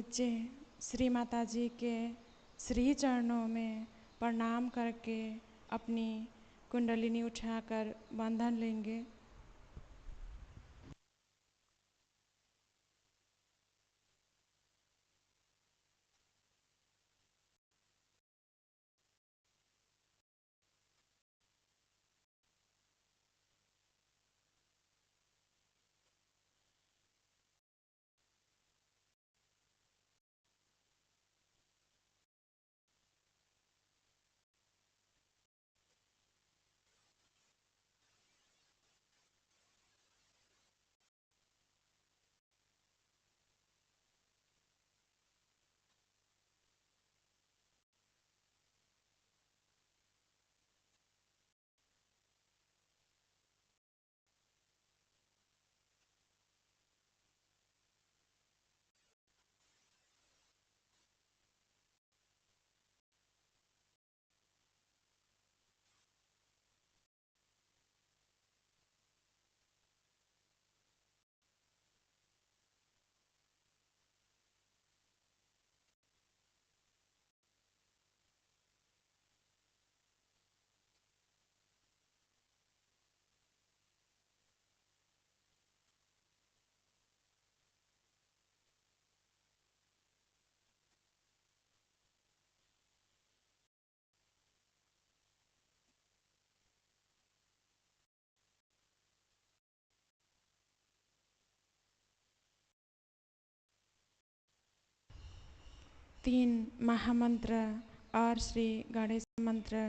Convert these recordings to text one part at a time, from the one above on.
नीचे श्री माता जी के श्री चरणों में प्रणाम करके अपनी कुंडलिनी उठाकर बंधन लेंगे। तीन महामंत्र और श्री गणेश मंत्र।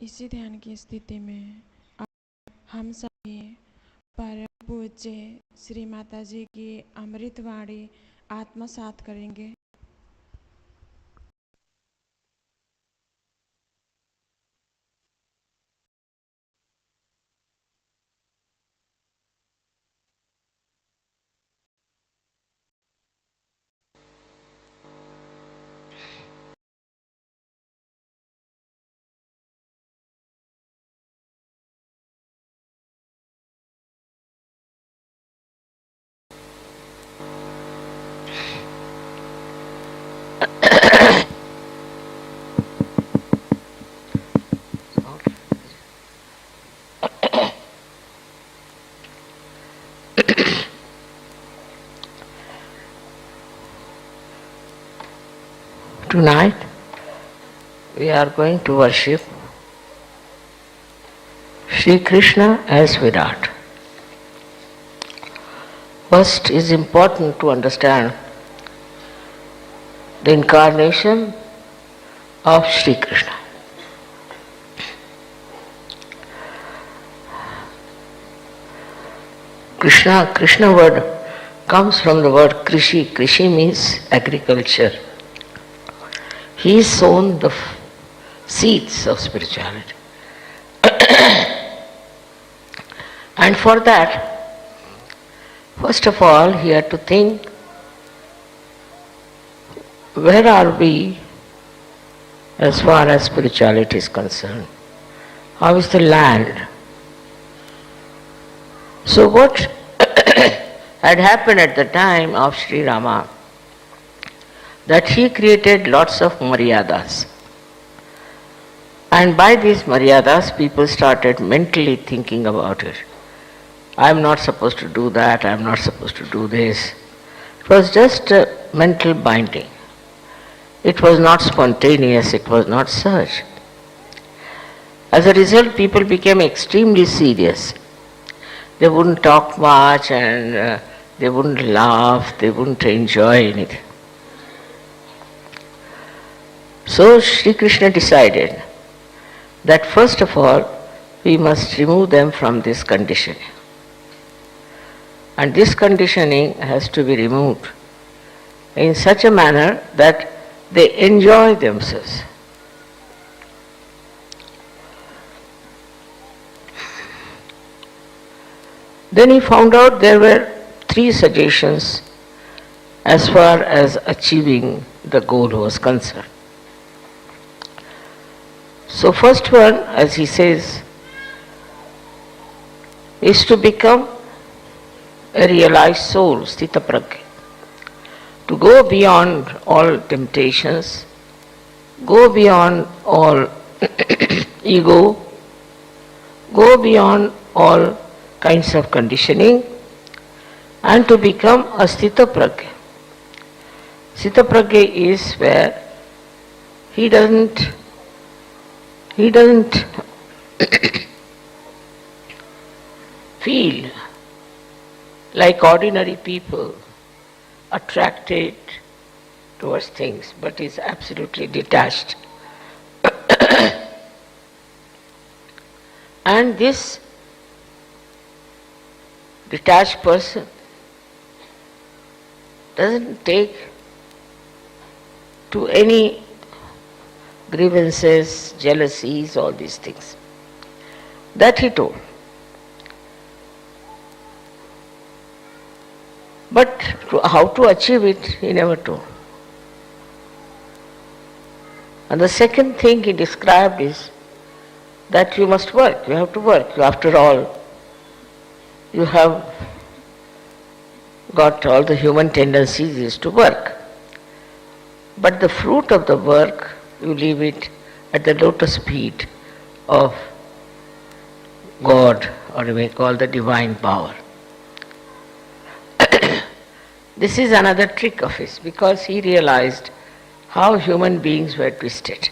इसी ध्यान की स्थिति में हम सभी परम पूज्य श्री माता जी की अमृत वाणी आत्मसात करेंगे। Tonight we are going to worship Shri Krishna as Virat. First is important to understand the incarnation of Shri Krishna. Krishna word comes from the word Krishi. Krishi means agriculture. He has sown the seeds of spirituality. And for that, first of all, he had to think, where are we as far as spirituality is concerned? How is the land? So what had happened at the time of Sri Rama, that he created lots of maryadas. And by these maryadas, people started mentally thinking about it. I am not supposed to do that, I am not supposed to do this. It was just a mental binding. It was not spontaneous, it was not such. As a result, people became extremely serious. They wouldn't talk much and they wouldn't laugh, they wouldn't enjoy anything. So Sri Krishna decided that first of all, we must remove them from this conditioning. And this conditioning has to be removed in such a manner that they enjoy themselves. Then he found out there were 3 suggestions as far as achieving the goal was concerned. So first one, as he says, is to become a realized soul, sthita prajna, to go beyond all temptations, go beyond all ego, go beyond all kinds of conditioning, and to become a sthita prajna. Sthita prajna is where he doesn't feel like ordinary people attracted towards things, but is absolutely detached. And this detached person doesn't take to any grievances, jealousies, all these things. That he told. But how to achieve it, he never told. And the second thing he described is that you must work, you have to work. After all, you have got all the human tendencies is to work. But the fruit of the work, you leave it at the lotus feet of God, or you may call the divine power. This is another trick of his, because he realized how human beings were twisted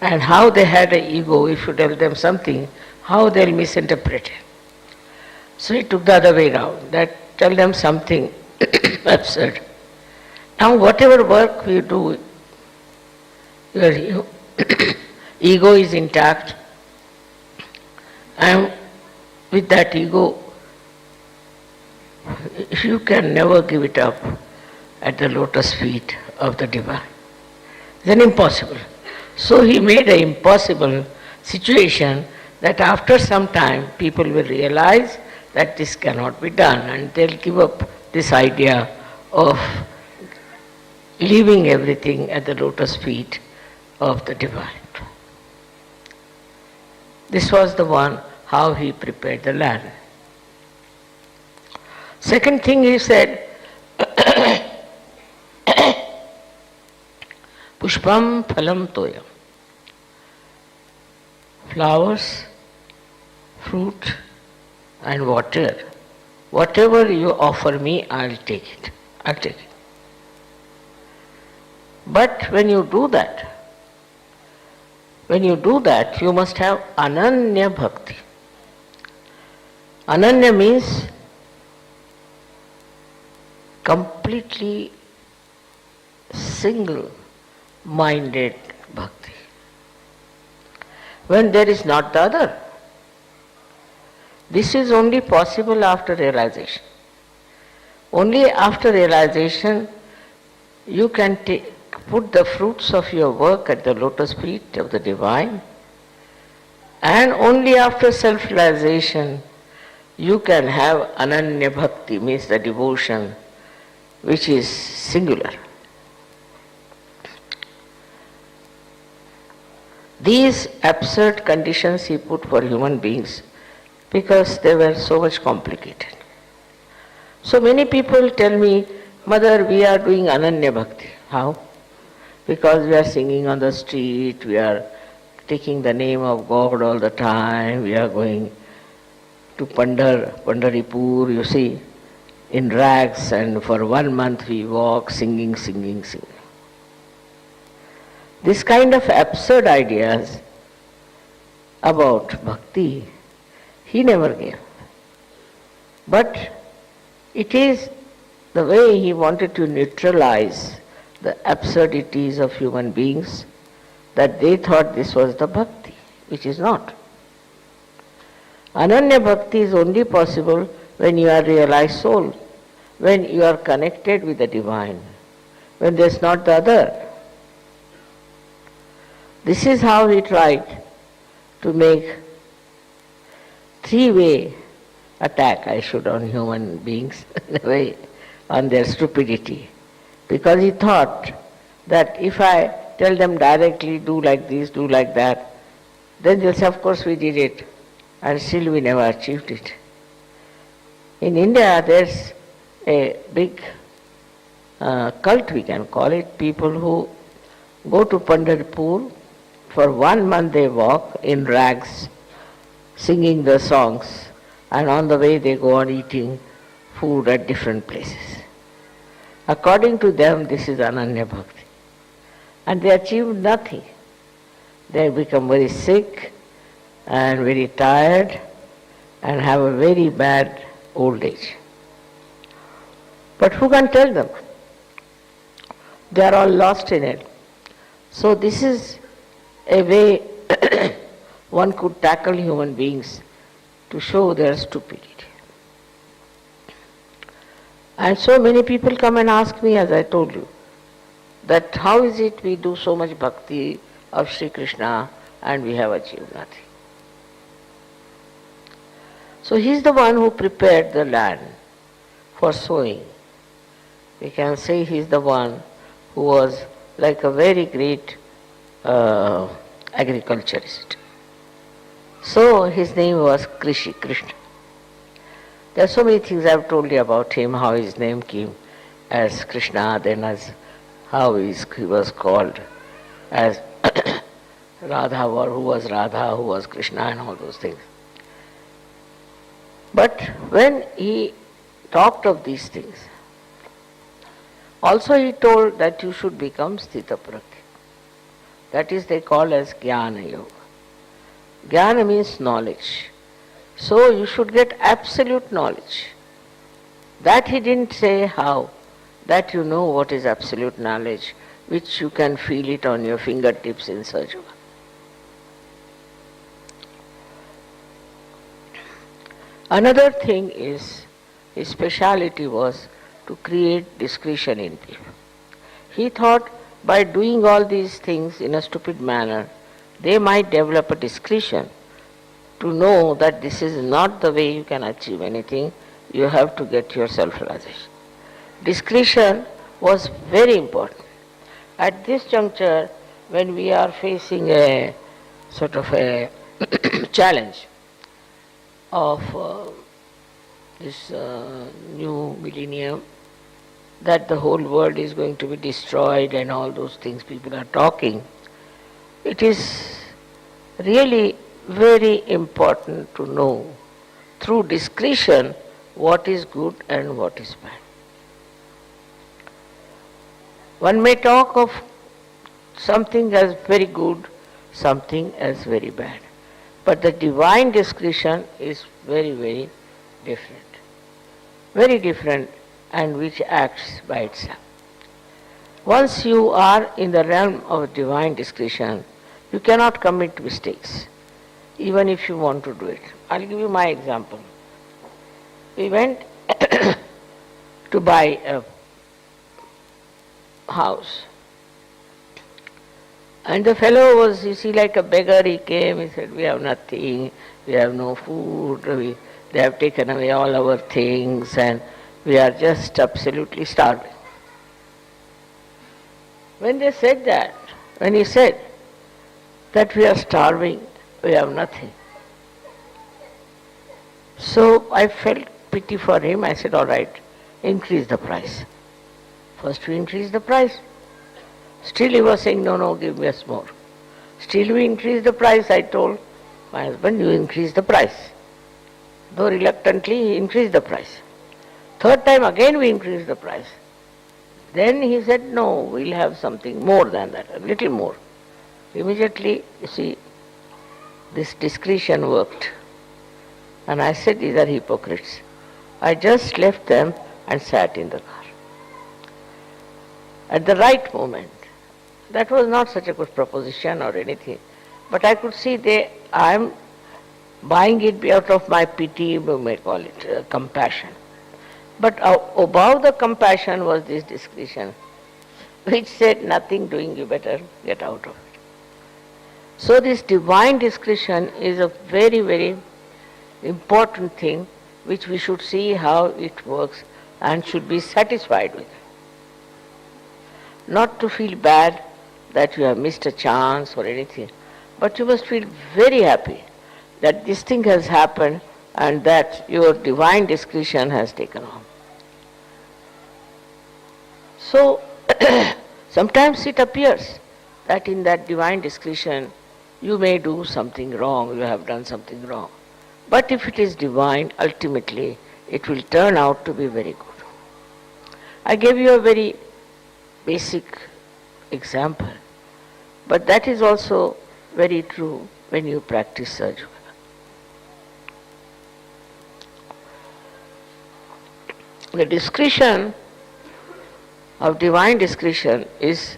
and how they had an ego. If you tell them something, how they'll misinterpret it. So he took the other way around, that tell them something absurd. Now whatever work we do, your ego is intact, and with that ego, you can never give it up at the lotus feet of the divine. Then impossible. So he made an impossible situation that after some time people will realize that this cannot be done, and they'll give up this idea of leaving everything at the lotus feet of the divine. This was the one how he prepared the land. Second thing he said, Pushpam phalam toyam. Flowers, fruit and water. Whatever you offer me, I'll take it. I'll take it. But when you do that, you must have ananya bhakti. Ananya means completely single-minded bhakti. When there is not the other. This is only possible after realization. Only after realization you can put the fruits of your work at the lotus feet of the divine, and only after self-realization you can have ananya bhakti, means the devotion which is singular. These absurd conditions he put for human beings because they were so much complicated. So many people tell me, Mother, we are doing ananya bhakti. How? Because we are singing on the street, we are taking the name of God all the time, we are going to Pandaripur, you see, in rags, and for 1 month we walk singing. This kind of absurd ideas about bhakti, he never gave. But it is the way he wanted to neutralize the absurdities of human beings, that they thought this was the bhakti, which is not. Ananya Bhakti is only possible when you are realized soul, when you are connected with the divine, when there is not the other. This is how he tried to make three-way attack, on human beings, in a way, on their stupidity. Because he thought that if I tell them directly, do like this, do like that, then they'll say, of course we did it, and still we never achieved it. In India, there's a big cult, we can call it, people who go to Pandharpur, for 1 month they walk in rags, singing the songs, and on the way they go on eating food at different places. According to them, this is Ananya Bhakti. And they achieve nothing. They become very sick and very tired and have a very bad old age. But who can tell them? They are all lost in it. So this is a way one could tackle human beings to show their stupidity. And so many people come and ask me, as I told you, that how is it we do so much bhakti of Shri Krishna and we have achieved nothing. So he is the one who prepared the land for sowing. We can say he is the one who was like a very great agriculturist. So his name was Krishna. There are so many things I have told you about him, how his name came as Krishna, then as how he was called as Radha, or who was Radha, who was Krishna, and all those things. But when he talked of these things, also he told that you should become Sthitaprajna. That is, they call as Jnana Yoga. Jnana means knowledge. So you should get absolute knowledge. That he didn't say how. That you know what is absolute knowledge, which you can feel it on your fingertips in search of. Another thing is, his speciality was to create discretion in people. He thought by doing all these things in a stupid manner, they might develop a discretion to know that this is not the way you can achieve anything, you have to get your self-realization. Discretion was very important. At this juncture, when we are facing a sort of a challenge of this new millennium, that the whole world is going to be destroyed and all those things people are talking, it is really very important to know through discretion what is good and what is bad. One may talk of something as very good, something as very bad. But the divine discretion is very, very different. Very different, and which acts by itself. Once you are in the realm of divine discretion, you cannot commit mistakes, even if you want to do it. I'll give you my example. We went to buy a house. And the fellow was, you see, like a beggar. He came, he said, we have nothing, we have no food, they have taken away all our things and we are just absolutely starving. When they said that, when he said that we are starving, we have nothing. So I felt pity for him. I said, all right, increase the price. First we increased the price. Still he was saying, no, give us more. Still we increased the price. I told my husband, you increase the price. Though reluctantly, he increased the price. Third time again we increased the price. Then he said, no, we'll have something more than that, a little more. Immediately, you see, this discretion worked. And I said, these are hypocrites. I just left them and sat in the car. At the right moment. That was not such a good proposition or anything. But I could see buying it out of my pity, we may call it compassion. But above the compassion was this discretion, which said nothing doing, you better get out of it. So this divine discretion is a very, very important thing which we should see how it works and should be satisfied with. Not to feel bad that you have missed a chance or anything, but you must feel very happy that this thing has happened and that your divine discretion has taken on. So, sometimes it appears that in that divine discretion you may do something wrong, you have done something wrong. But if it is divine, ultimately it will turn out to be very good. I gave you a very basic example, but that is also very true when you practice Sahaj Yoga. The discretion of divine discretion is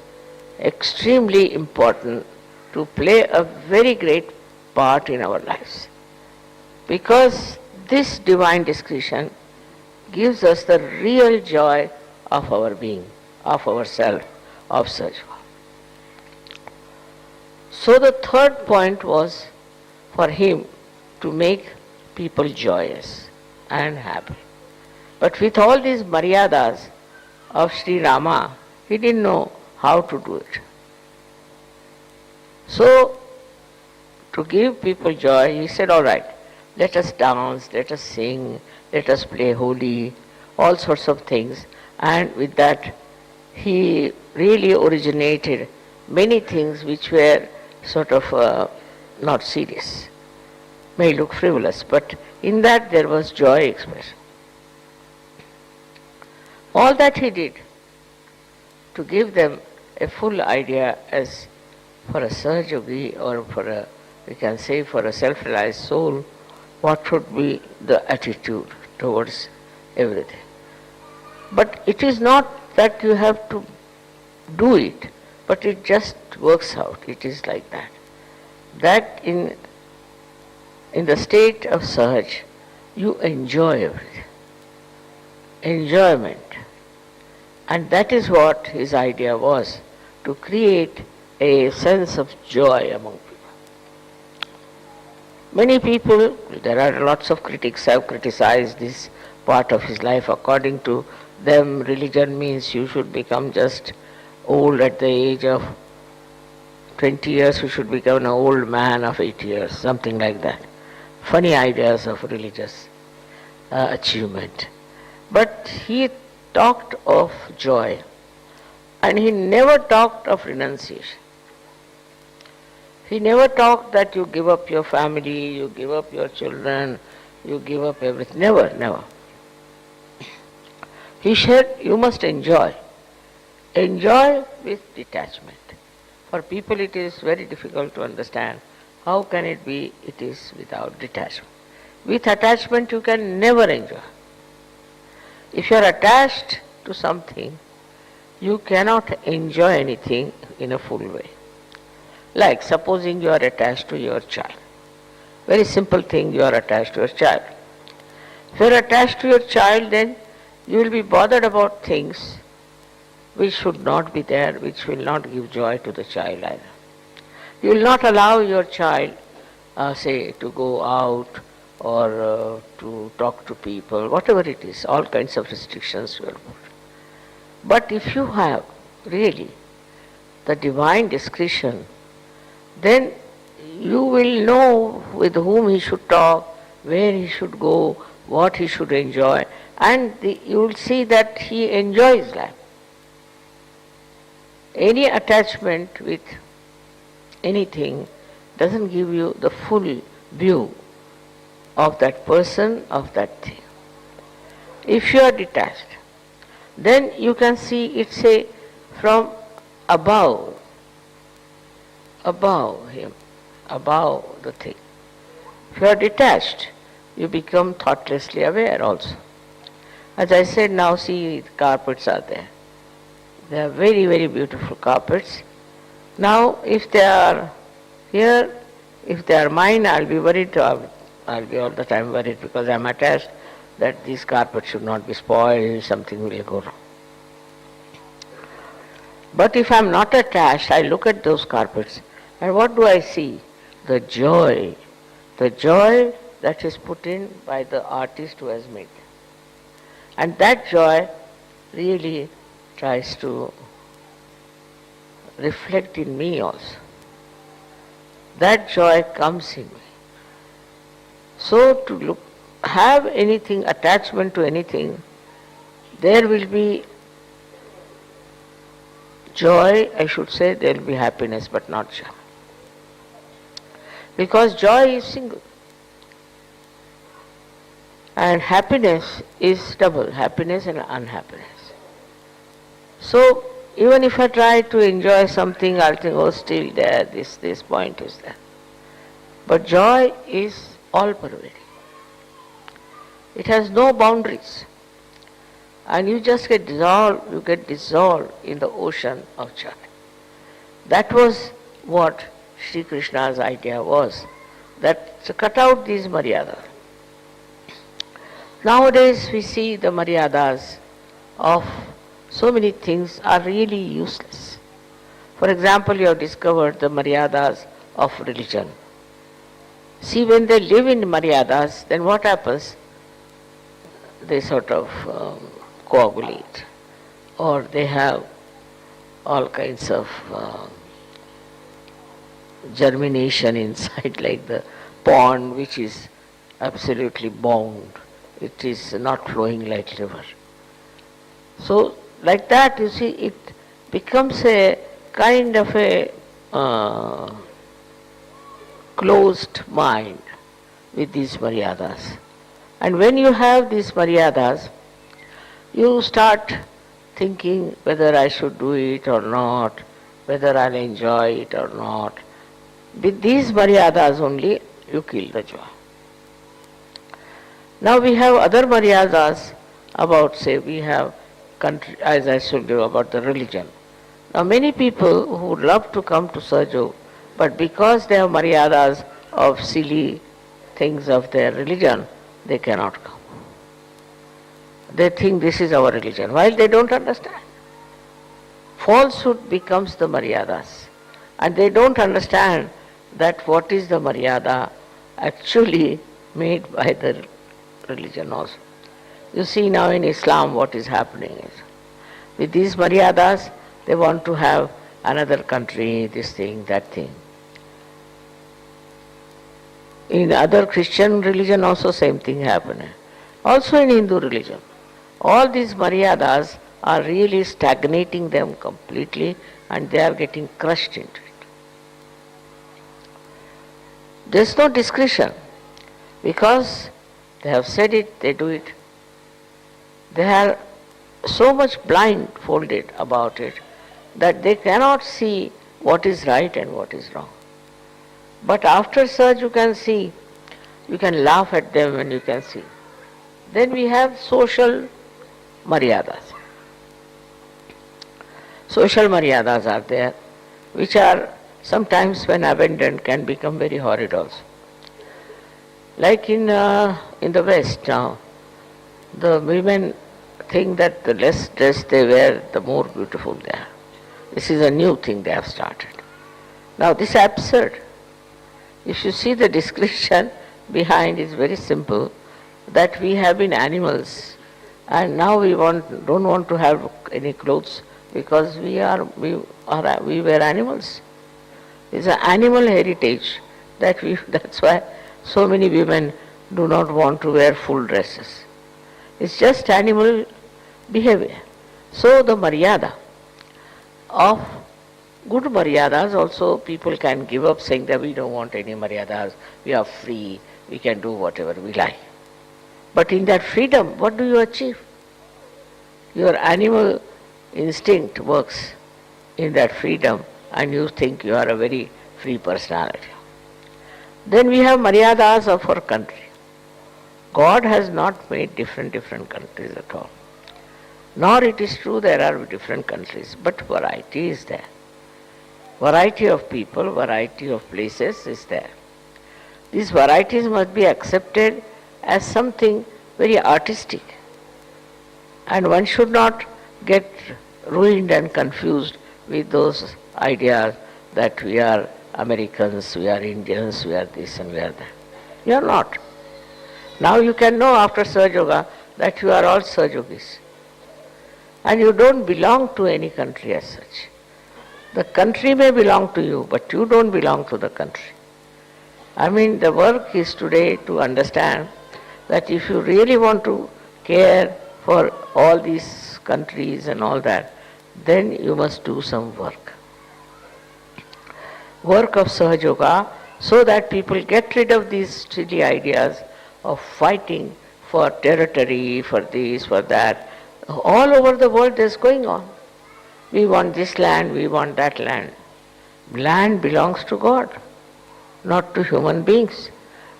extremely important to play a very great part in our lives. Because this divine discretion gives us the real joy of our being, of ourself, of Sahaj Yoga. So the third point was for him to make people joyous and happy. But with all these maryadas of Sri Rama, he didn't know how to do it. So, to give people joy, he said, all right, let us dance, let us sing, let us play holi, all sorts of things. And with that, he really originated many things which were sort of not serious, may look frivolous, but in that there was joy expressed. All that he did to give them a full idea as for a Sahaj Yogi or for a, we can say for a self-realized soul, what should be the attitude towards everything. But it is not that you have to do it, but it just works out. It is like that. That in the state of Sahaj, you enjoy everything. Enjoyment. And that is what his idea was, to create a sense of joy among people. Many people, there are lots of critics have criticized this part of his life. According to them, religion means you should become just old at the age of 20 years, you should become an old man of 80 years, something like that. Funny ideas of religious achievement. But he talked of joy, and he never talked of renunciation. He never talked that you give up your family, you give up your children, you give up everything. Never, never. He said you must enjoy. Enjoy with detachment. For people it is very difficult to understand how can it be it is without detachment. With attachment you can never enjoy. If you are attached to something, you cannot enjoy anything in a full way. Like supposing you are attached to your child. Very simple thing, you are attached to your child. If you are attached to your child, then you will be bothered about things which should not be there, which will not give joy to the child either. You will not allow your child, say, to go out or to talk to people, whatever it is, all kinds of restrictions you will put. But if you have really the divine discretion, then you will know with whom he should talk, where he should go, what he should enjoy, and you will see that he enjoys life. Any attachment with anything doesn't give you the full view of that person, of that thing. If you are detached, then you can see it, say, from above him, above the thing. If you are detached, you become thoughtlessly aware also. As I said, now see, the carpets are there. They are very, very beautiful carpets. Now, if they are here, if they are mine, I'll be worried to I'll be all the time worried because I'm attached that this carpet should not be spoiled, something will go wrong. But if I'm not attached, I look at those carpets and what do I see? The joy that is put in by the artist who has made them. And that joy really tries to reflect in me also. That joy comes in me. So to have anything, attachment to anything, there will be joy, I should say, there will be happiness but not joy. Because joy is single. And happiness is double, happiness and unhappiness. So even if I try to enjoy something, I'll think, oh, still there, this point is there. But joy is all pervading. It has no boundaries. And you just get dissolved in the ocean of joy. That was what Shri Krishna's idea was, that to cut out these maryadas. Nowadays we see the maryadas of so many things are really useless. For example, you have discovered the maryadas of religion. See, when they live in maryadas, then what happens? They sort of coagulate, or they have all kinds of germination inside, like the pond which is absolutely bound. It is not flowing like river. So like that, you see, it becomes a kind of a closed mind with these maryadas. And when you have these maryadas, you start thinking whether I should do it or not, whether I'll enjoy it or not. With these maryadas only, you kill the joy. Now we have other maryadas about, say, we have country, as I told you, about the religion. Now many people who love to come to Sahaja, but because they have maryadas of silly things of their religion, they cannot come. They think this is our religion, while they don't understand. Falsehood becomes the maryadas, and they don't understand that what is the maryada actually made by the religion also. You see now in Islam what is happening is, with these maryadas, they want to have another country, this thing, that thing. In other Christian religion also same thing happening. Also in Hindu religion. All these maryadas are really stagnating them completely, and they are getting crushed into it. There is no discretion, because they have said it, they do it. They are so much blindfolded about it that they cannot see what is right and what is wrong. But after such you can see, you can laugh at them and you can see. Then we have social maryadas. Social maryadas are there, which are sometimes when abandoned can become very horrid also. Like in the West now, the women think that the less dress they wear, the more beautiful they are. This is a new thing they have started. Now this is absurd. If you see the description behind, is very simple, that we have been animals and now we don't want to have any clothes because we were animals. It's an animal heritage that's why so many women do not want to wear full dresses. It's just animal behavior. So the maryada of good maryadas also people can give up, saying that we don't want any maryadas, we are free, we can do whatever we like. But in that freedom, what do you achieve? Your animal instinct works in that freedom and you think you are a very free personality. Then we have maryadas of our country. God has not made different countries at all. Nor it is true there are different countries, but variety is there. Variety of people, variety of places is there. These varieties must be accepted as something very artistic. And one should not get ruined and confused with those ideas that we are Americans, we are Indians, we are this and we are that. You are not. Now you can know after Sahaja Yoga that you are all Sahaja Yogis. And you don't belong to any country as such. The country may belong to you, but you don't belong to the country. I mean, the work is today to understand that if you really want to care for all these countries and all that, then you must do some work. Work of Sahaja Yoga, so that people get rid of these silly ideas of fighting for territory, for this, for that. All over the world this is going on. We want this land, we want that land. Land belongs to God, not to human beings.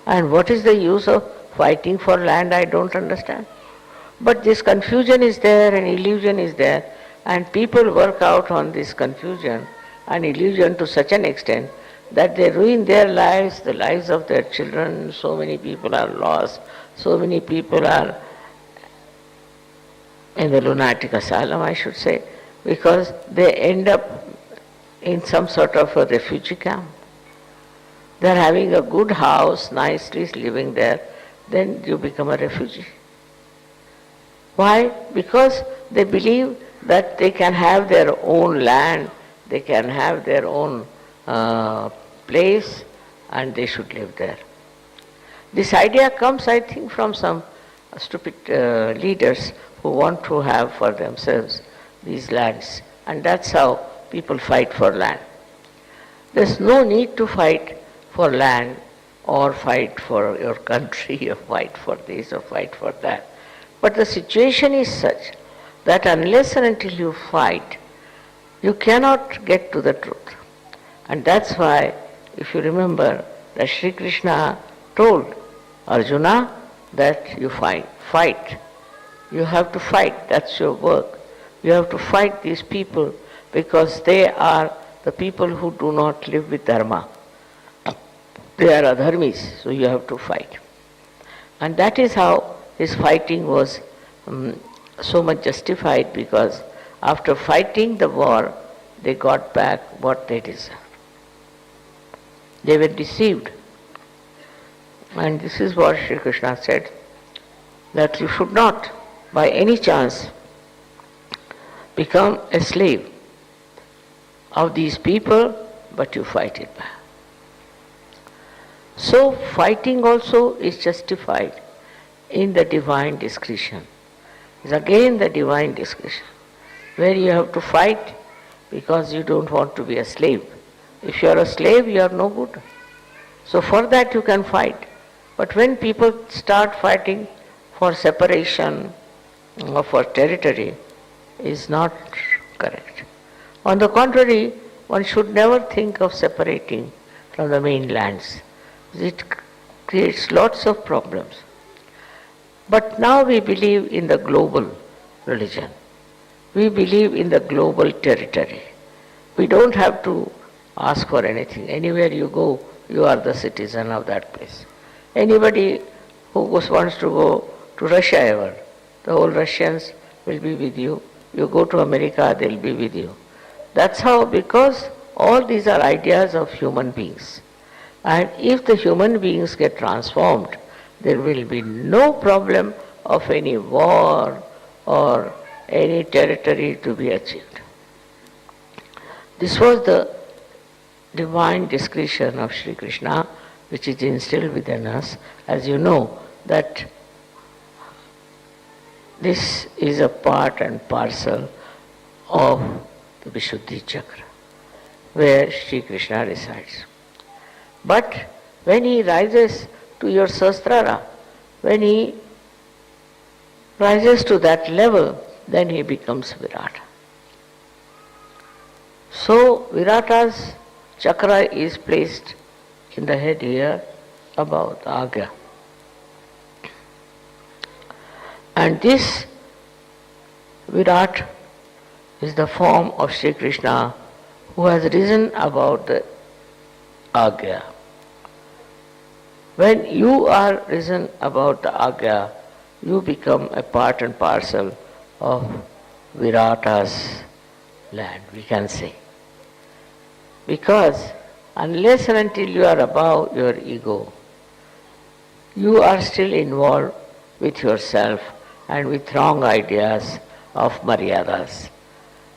And what is the use of fighting for land, I don't understand. But this confusion is there and illusion is there, and people work out on this confusion and illusion to such an extent that they ruin their lives, the lives of their children. So many people are lost, so many people are in the lunatic asylum, I should say, because they end up in some sort of a refugee camp. They are having a good house, nicely living there, then you become a refugee. Why? Because they believe that they can have their own land, they can have their own place, and they should live there. This idea comes, I think, from some stupid leaders who want to have for themselves these lands, and that's how people fight for land. There's no need to fight for land or fight for your country or fight for this or fight for that. But the situation is such that unless and until you fight, you cannot get to the truth. And that's why, if you remember, that Shri Krishna told Arjuna that you fight. You have to fight, that's your work. You have to fight these people because they are the people who do not live with dharma. They are adharmis, so you have to fight. And that is how his fighting was so much justified, because after fighting the war, they got back what they deserved. They were deceived. And this is what Shri Krishna said, that you should not, by any chance, become a slave of these people, but you fight it back. So fighting also is justified in the divine discretion. It's again the divine discretion, where you have to fight because you don't want to be a slave. If you are a slave, you are no good. So for that you can fight. But when people start fighting for separation or for territory, is not correct. On the contrary, one should never think of separating from the mainlands. It creates lots of problems. But now we believe in the global religion. We believe in the global territory. We don't have to ask for anything. Anywhere you go, you are the citizen of that place. Anybody who wants to go to Russia ever, the whole Russians will be with you. You go to America, they will be with you. That's how, because all these are ideas of human beings. And if the human beings get transformed, there will be no problem of any war or any territory to be achieved. This was the divine discretion of Shri Krishna, which is instilled within us. As you know, that this is a part and parcel of the Vishuddhi Chakra, where Shri Krishna resides. But when he rises to your Sahasrara, when he rises to that level, then he becomes Virata. So Virata's chakra is placed in the head here above the Agya. And this Virat is the form of Shri Krishna who has risen above the Agya. When you are risen about the Agya, you become a part and parcel of Virata's land, we can say. Because unless and until you are above your ego, you are still involved with yourself and with wrong ideas of Maryadas.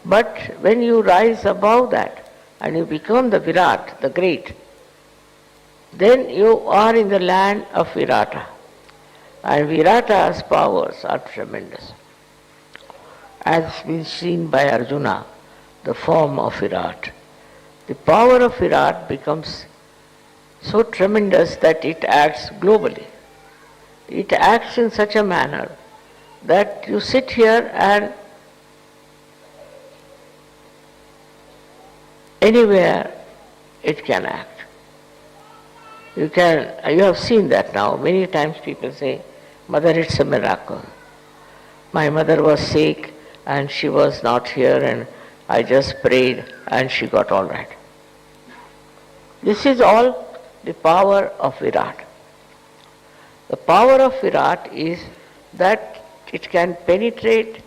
But when you rise above that and you become the Virat, the great, then you are in the land of Virata. And Virata's powers are tremendous. As been seen by Arjuna, the form of Virat. The power of Virat becomes so tremendous that it acts globally. It acts in such a manner that you sit here and anywhere it can act. You have seen that now. Many times people say, Mother, it's a miracle. My mother was sick and she was not here and I just prayed and she got all right. This is all the power of Virat. The power of Virat is that it can penetrate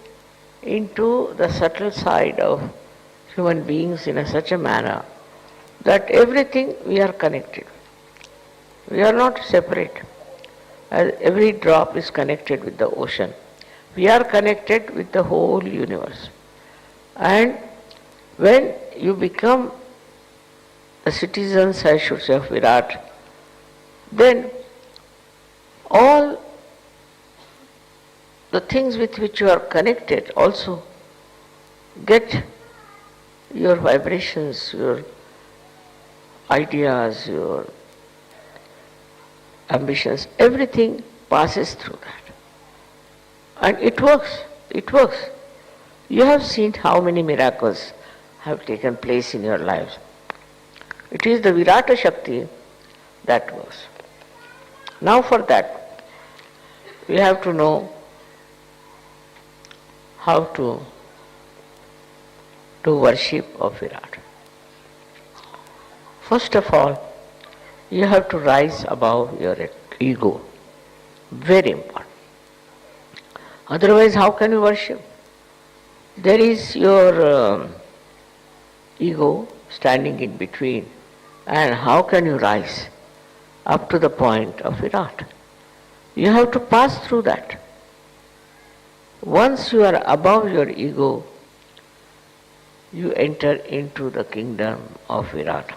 into the subtle side of human beings in such a manner that everything we are connected. We are not separate. As every drop is connected with the ocean. We are connected with the whole universe. And when you become the citizens, I should say, of Virat, then all the things with which you are connected also get your vibrations, your ideas, your ambitions, everything passes through that. And it works. It works. You have seen how many miracles have taken place in your lives. It is the Virata Shakti that works. Now for that, we have to know how to do worship of Virat. First of all, you have to rise above your ego. Very important. Otherwise, how can you worship? There is your ego standing in between. And how can you rise up to the point of Virat? You have to pass through that. Once you are above your ego, you enter into the kingdom of Virata.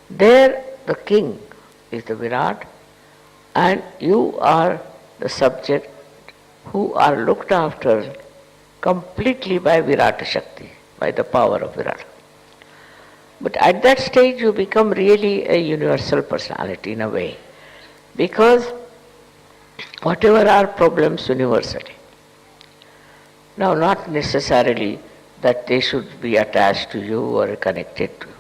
There the king is the Virat and you are the subject who are looked after completely by Virata Shakti, by the power of Virata. But at that stage you become really a universal personality in a way, because whatever are problems universally. Now not necessarily that they should be attached to you or connected to you.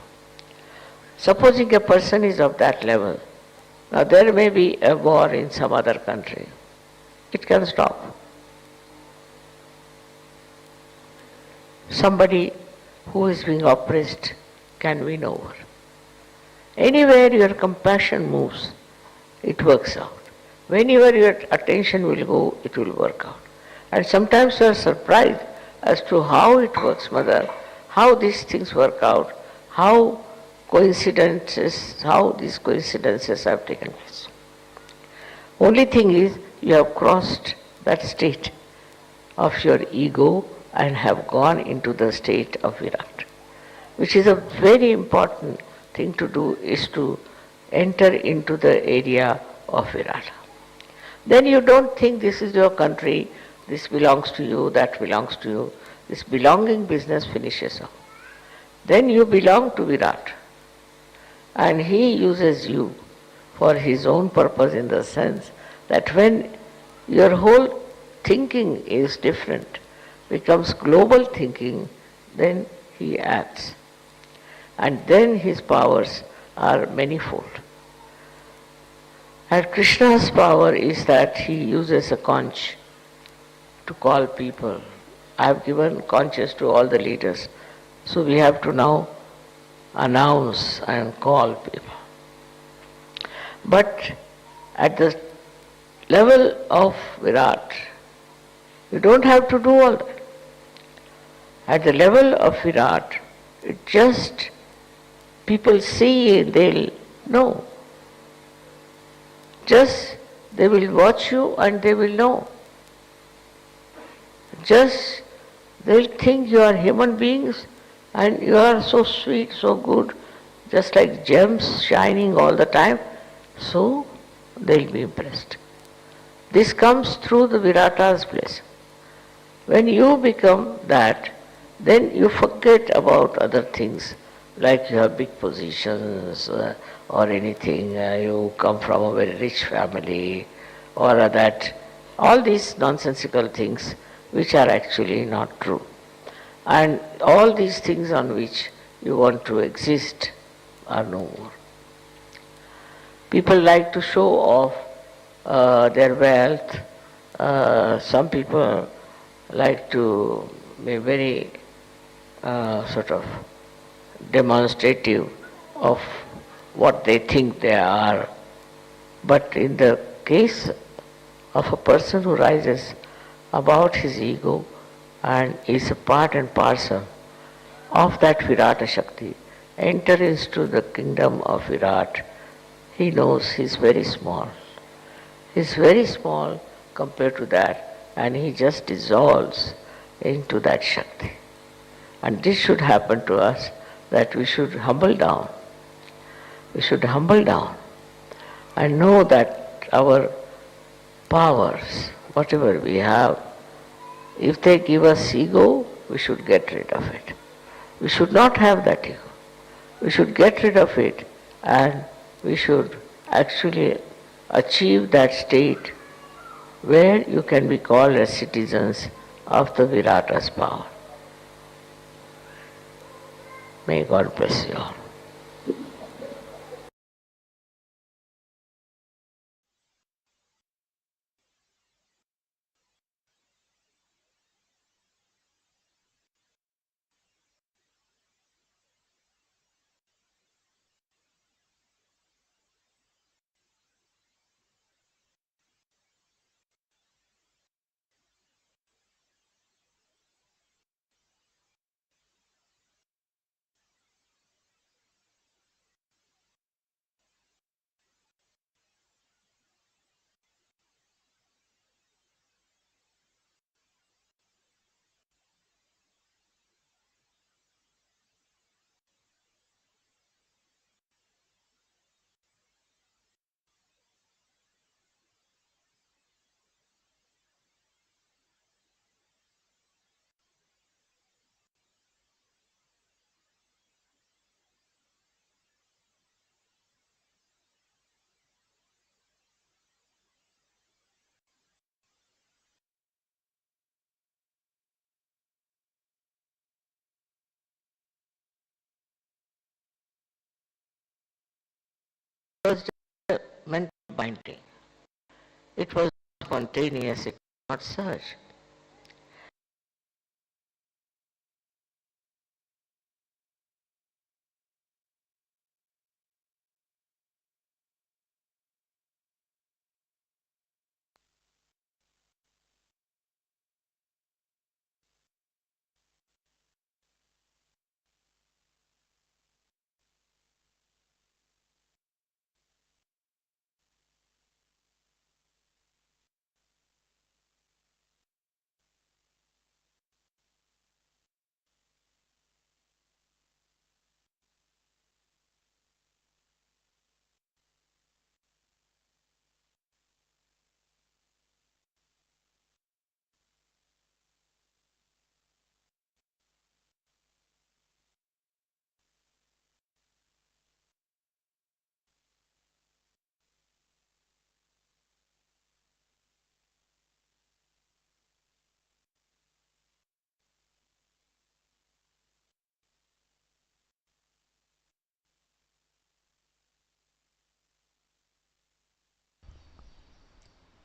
Supposing a person is of that level, now there may be a war in some other country, it can stop. Somebody who is being oppressed can win over. Anywhere your compassion moves, it works out. Whenever your attention will go, it will work out. And sometimes you are surprised as to how it works, Mother, how these things work out, how these coincidences have taken place. Only thing is, you have crossed that state of your ego and have gone into the state of Virat, which is a very important thing to do, is to enter into the area of Virata. Then you don't think this is your country, this belongs to you, that belongs to you. This belonging business finishes off. Then you belong to Virat. And he uses you for his own purpose, in the sense that when your whole thinking is different, becomes global thinking, then he acts. And then his powers are manifold. And Krishna's power is that he uses a conch to call people. I have given conches to all the leaders. So we have to now announce and call people. But At the level of Virat, you don't have to do all that. At the level of Virat, it just people see, they'll know. Just they will watch you and they will know. Just they'll think you are human beings and you are so sweet, so good, just like gems shining all the time, so they'll be impressed. This comes through the Virata's blessing. When you become that, then you forget about other things, like you have big positions or anything, you come from a very rich family, or that, all these nonsensical things which are actually not true. And all these things on which you want to exist are no more. People like to show off their wealth. Some people like to be very sort of demonstrative of what they think they are. But in the case of a person who rises about his ego and is a part and parcel of that Virata Shakti, enter into the kingdom of Virat, he knows he is very small. He is very small compared to that, and he just dissolves into that Shakti. And this should happen to us, that we should humble down. We should humble down and know that our powers, whatever we have, if they give us ego, we should get rid of it. We should not have that ego. We should get rid of it, and we should actually achieve that state where you can be called as citizens of the Virata's power. May God bless you all. It was just a mental binding. It was spontaneous, it was not searched.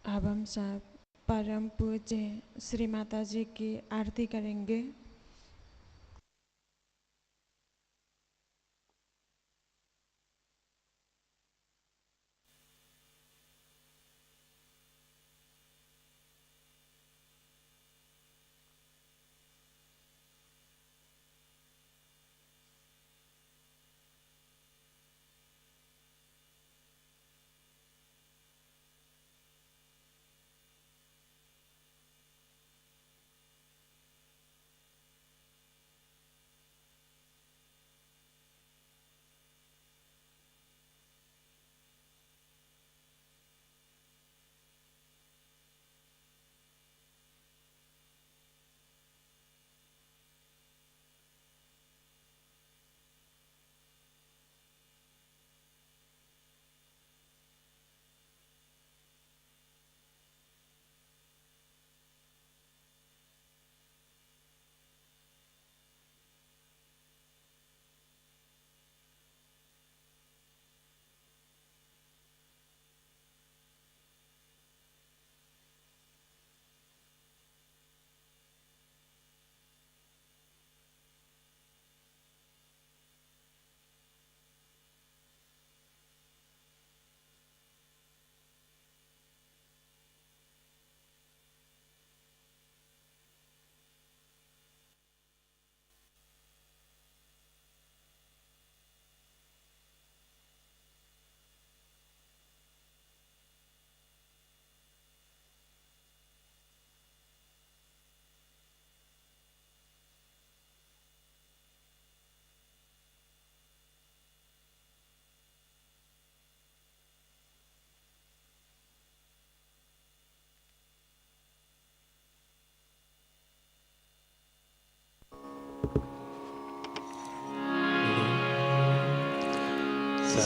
अब हम सब परम पूज्य श्री माता जी की आरती करेंगे।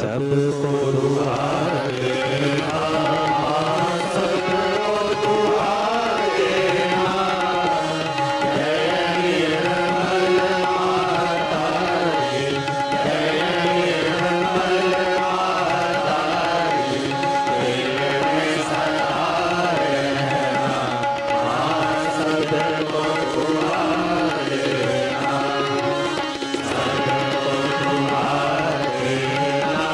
सबको दुआ देना, सबको दुआ देना, जय निर्मल माता की, जय निर्मल माता की, दिल में सदा रहना, माँ सबको दुआ देना, सबको दुआ देना,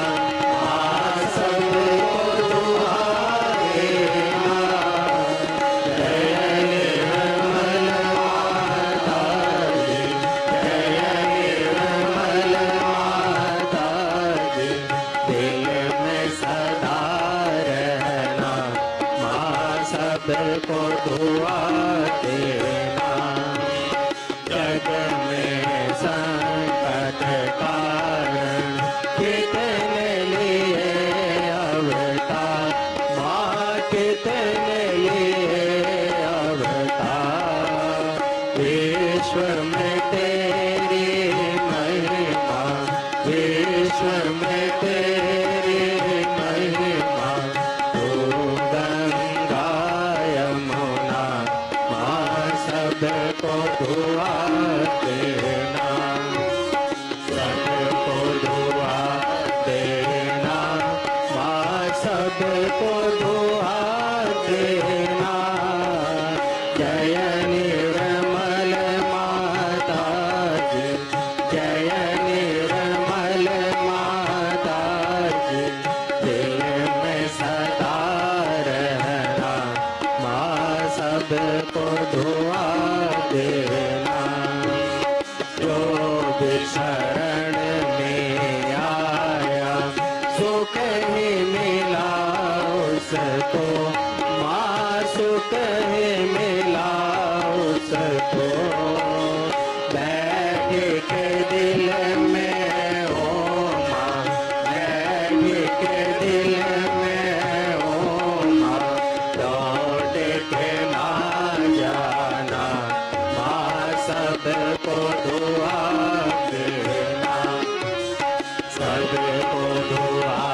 सबको दुआ देना, जय निर्मल माता जी, जय निर्मल माता जी, दिल में सदा रहना, माँ सबको दुआ देना। जग में संकट कारण कितने लिए अवतार, माँ कितने लिए अवतार, विश्व में तेरी महिमा, विश्व में तेरी महिमा, तू गंगा यमुना, माँ सबको दुआ देना, सबको दुआ देना, माँ सबको दुआ देना, जय निर्मल माता जी, जय निर्मल माता जी, दिल में सदा रहना, माँ सबको दुआ देना। जो भी शरण में आया सुख ही मिला उसको, माँ सुख ही मिला उसको, बैठ के दिल में ओ माँ, बैठ के दिल में ओ माँ, लौट के ना जाना, माँ सबको दुआ देना, सबको दुआ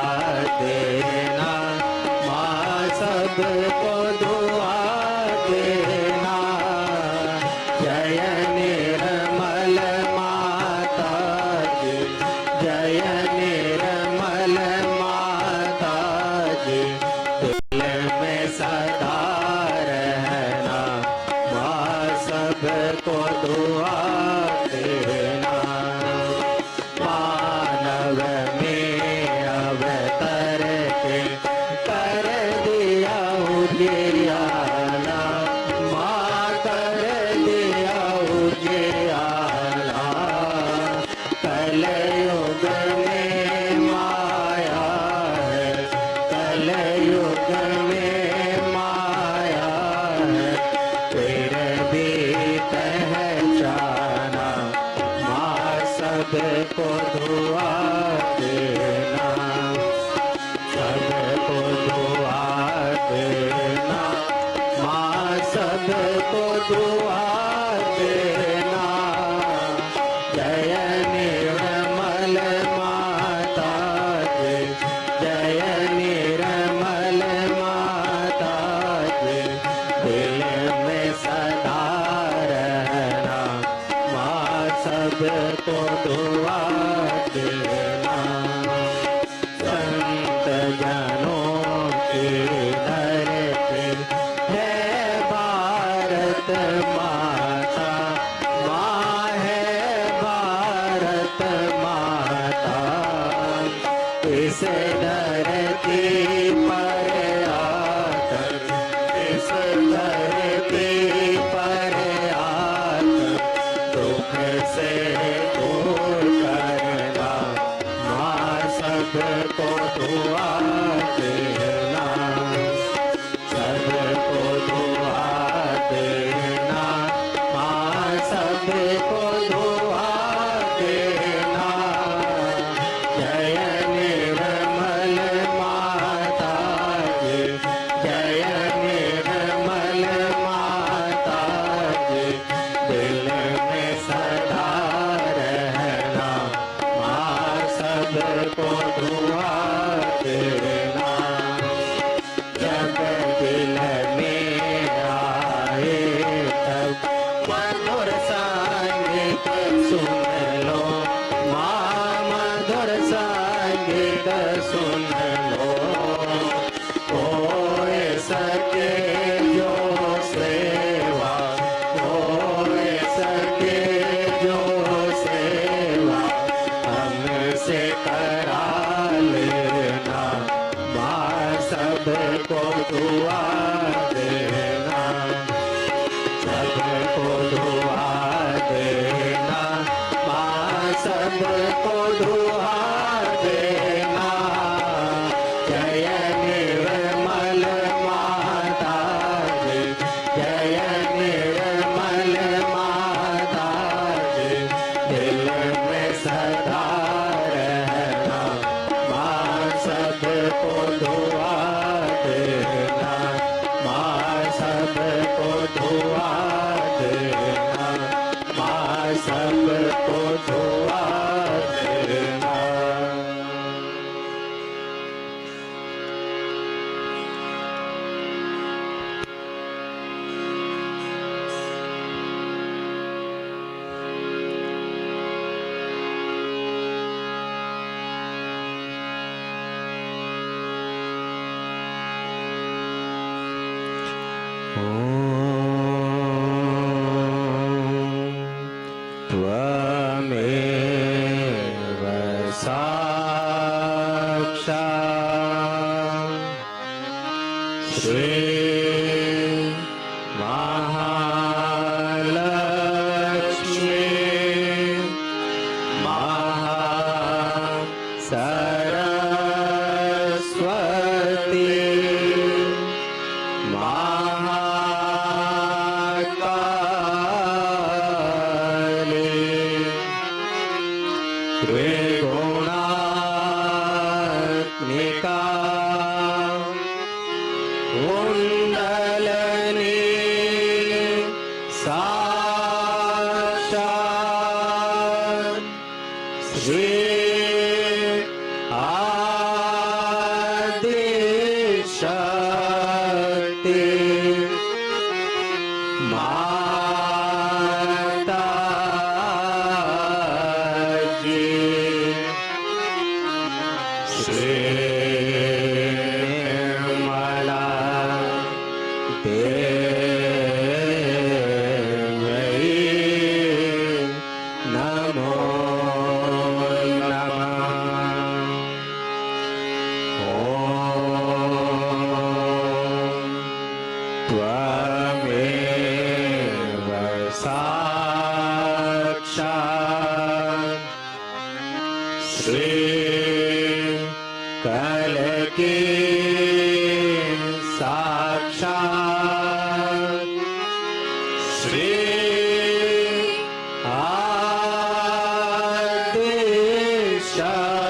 देना, माँ सबको दुआ देना, जय निर्मल माता जी, जय निर्मल माता जी, दिल में सदा रहना, माँ सबको दुआ देना। मानव में अवतर के कर दिया उजियाला, माँ कर दिया उजियाला, कलयुग में माया है, कलयुग में माया है, फिर भी पहचाना, माँ सबको दुआ देना, सबको दुआ देना, माँ सबको दुआ देना, जय निर्मल माता जी, जय निर्मल माता जी, दिल में सदा रहना, माँ सबको दुआ देना। संत जनों की धरती है भारत माता, माँ है भारत माता, इस धरती पर आकर, इस धरती पर आकर, दुख से दूर कर सके जो सेवा, हो सके जो सेवा हमसे करा लेना, माँ सबको दुआ देना, सबको दुआ देना, माँ सबको दुआ देना। जय निर्मल माता जी, जय निर्मल माता जी, दिल में सदा रहना, माँ सबको दुआ देना, माँ सबको दुआ देना, माँ सबको दुआ देना। त्वमेव साक्षात् श्री महालक्ष्मी महासरस्वती महाकाली त्रिगुणात्मिका कुंडलिनी साक्षात् श्री आदिशक्ति माता जी। श्री निर्मला देवी नमो नमः। त्वमेव साक्षात् श्री कलकी साक्षात् श्री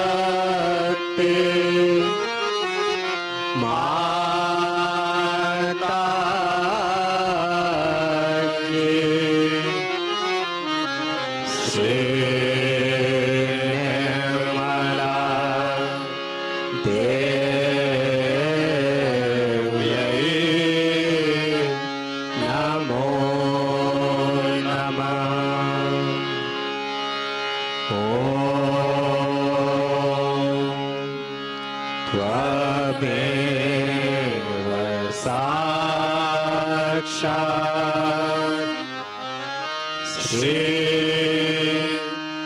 आदिशक्ति माता जी। श्री निर्मला देवी नमो नमः। त्वमेव साक्षात् श्री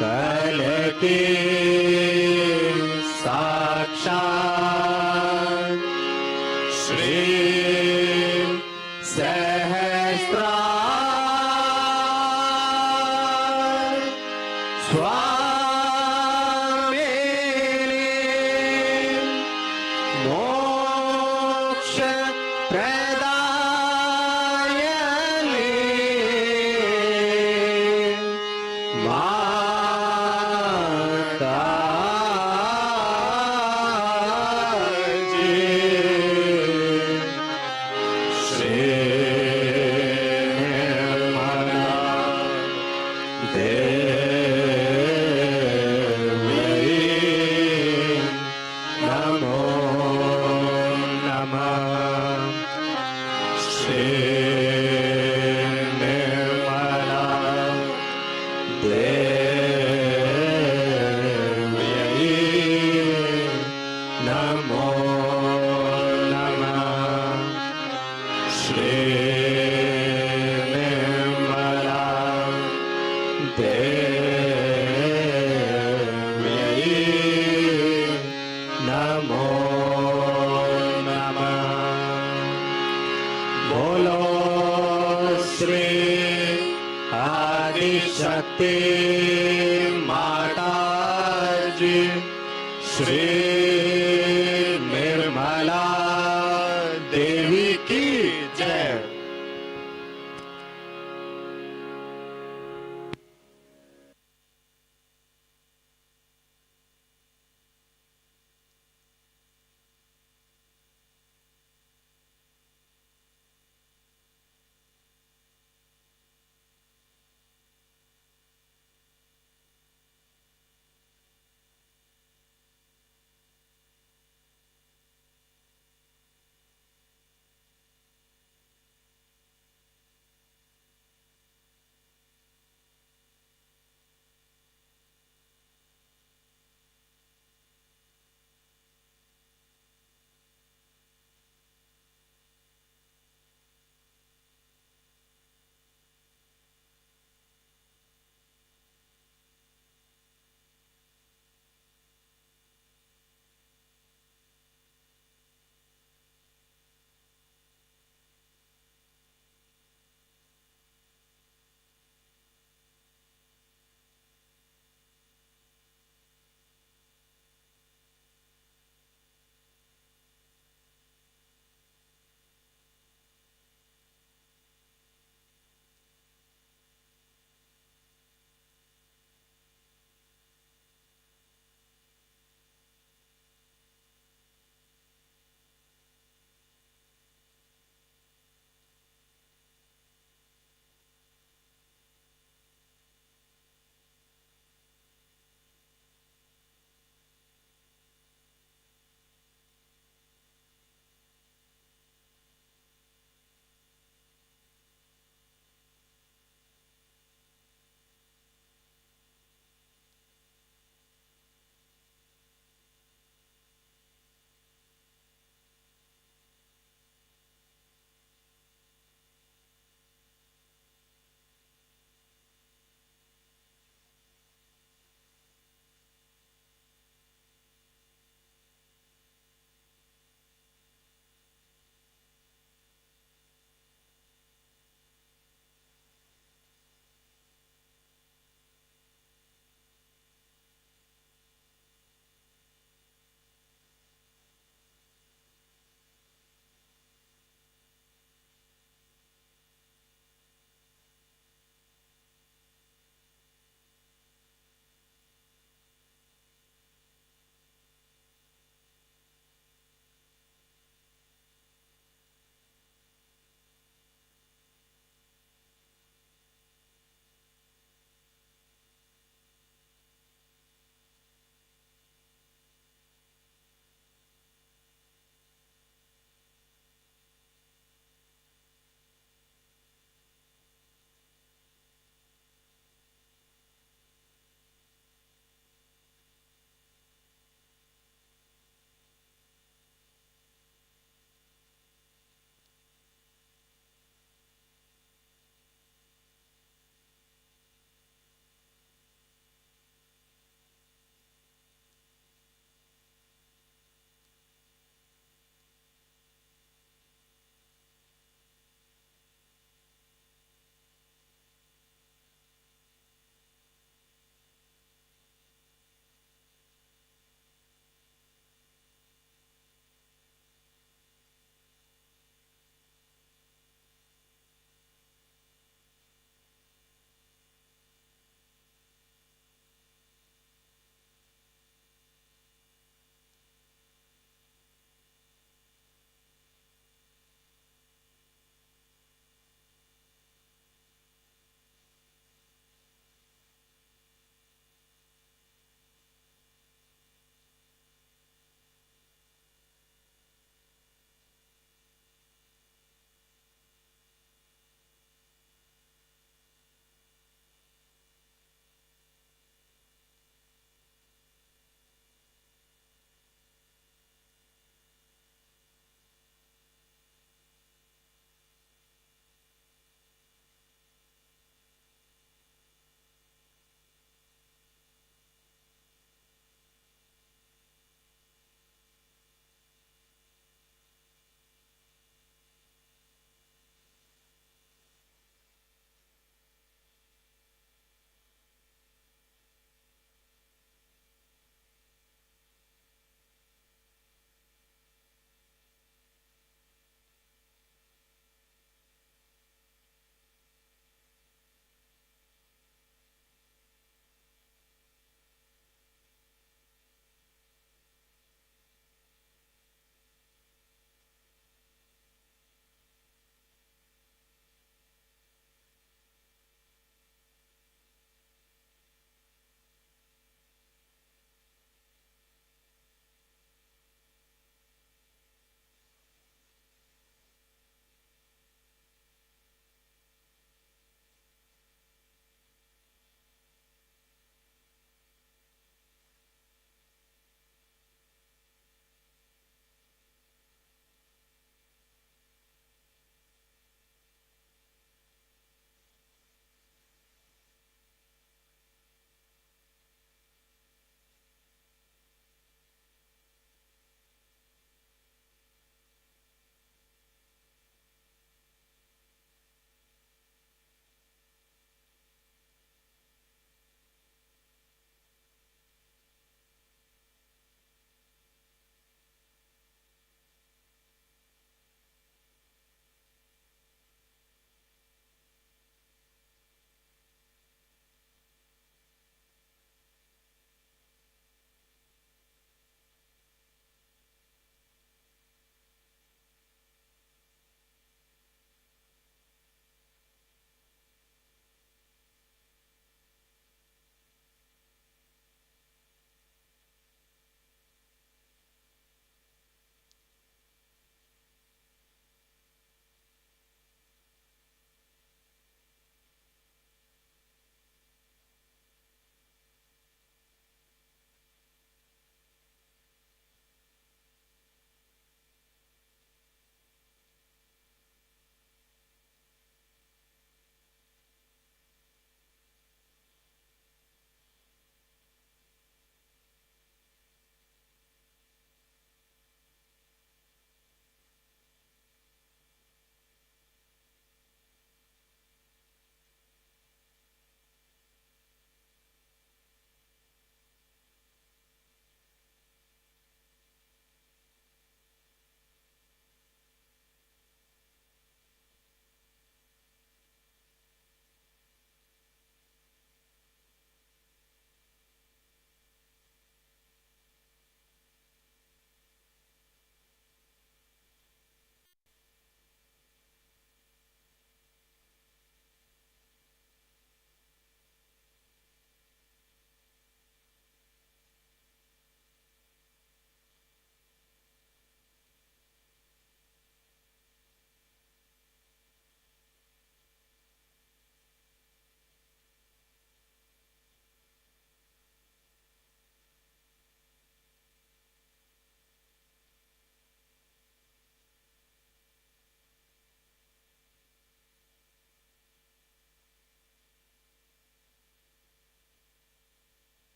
कलकी साक्षात् श्री सहस्रार स्वामिनी मोक्ष प्रदायिनी माता जी। श्री निर्मला देवी नमो नमः। श्री निर्मला देवी नमो नमः। Shri Nirmal Devi Namo Namah. Bolo Shri Adi Shakti Mata Ji Shri